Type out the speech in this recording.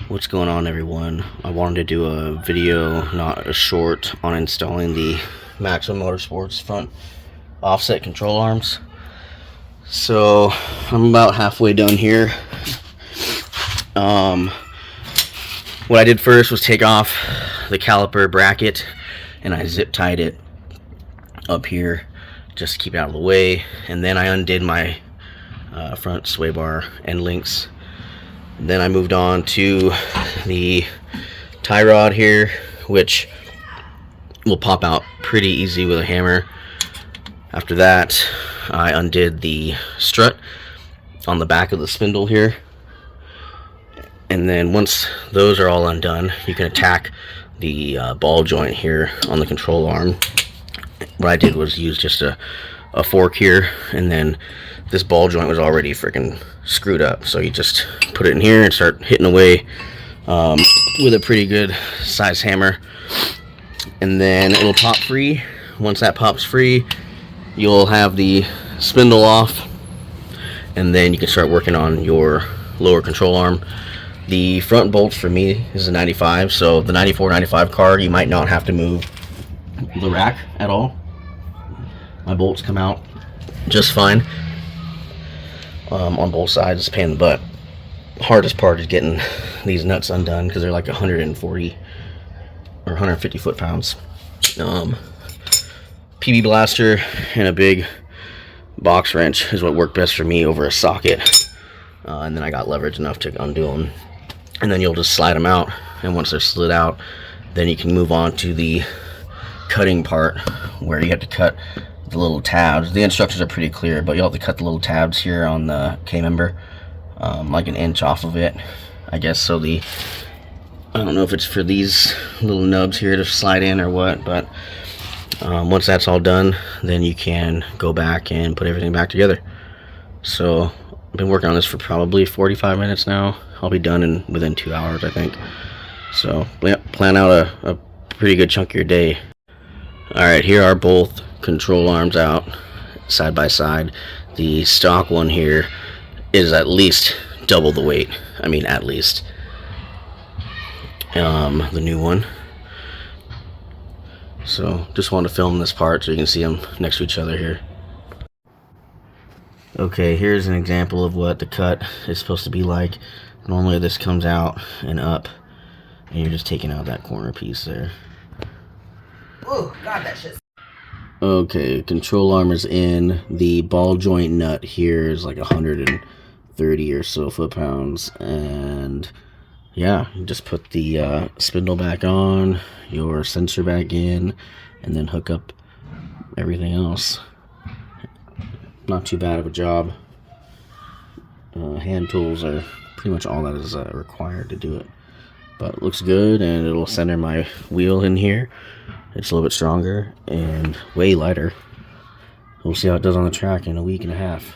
What's going on, everyone? I wanted to do a video, not a short, on installing the Maximum Motorsports front offset control arms. So I'm about halfway done here. What I did first was take off the caliper bracket and I zip tied it up here just to keep it out of the way, and then I undid my front sway bar end links. Then I moved on to the tie rod here, which will pop out pretty easy with a hammer. After that, I undid the strut on the back of the spindle here. And then once those are all undone, you can attack the ball joint here on the control arm. What I did was use just a fork here, and then this ball joint was already freaking screwed up, so you just put it in here and start hitting away with a pretty good size hammer, and then it'll pop free. Once that pops free, you'll have the spindle off, and then you can start working on your lower control arm. The front bolts for me is a 95, so the 94, 95 car, you might not have to move the rack at all. My bolts come out just fine on both sides. It's a pain in the butt. Hardest part is getting these nuts undone because they're like 140 or 150 foot-pounds. PB blaster and a big box wrench is what worked best for me over a socket, and then I got leverage enough to undo them, and then you'll just slide them out, and once they're slid out, then you can move on to the cutting part where you have to cut the little tabs. The instructions are pretty clear, but you'll have to cut the little tabs here on the K-member, like an inch off of it, I guess. So I don't know if it's for these little nubs here to slide in or what, but once that's all done, then you can go back and put everything back together. So I've been working on this for probably 45 minutes now. I'll be done within 2 hours, I think. So plan out a pretty good chunk of your day. Alright, here are both control arms out side by side. The stock one here is at least double the weight. I mean, at least. The new one. So just wanted to film this part so you can see them next to each other here. Okay, here's an example of what the cut is supposed to be like. Normally this comes out and up, and you're just taking out that corner piece there. Oh god, that shit's... Okay, control arm is in. The ball joint nut here is like 130 or so foot-pounds, and yeah, you just put the spindle back on, your sensor back in, and then hook up everything else. Not too bad of a job. Hand tools are pretty much all that is required to do it. But it looks good, and it'll center my wheel in here. It's a little bit stronger and way lighter. We'll see how it does on the track in a week and a half.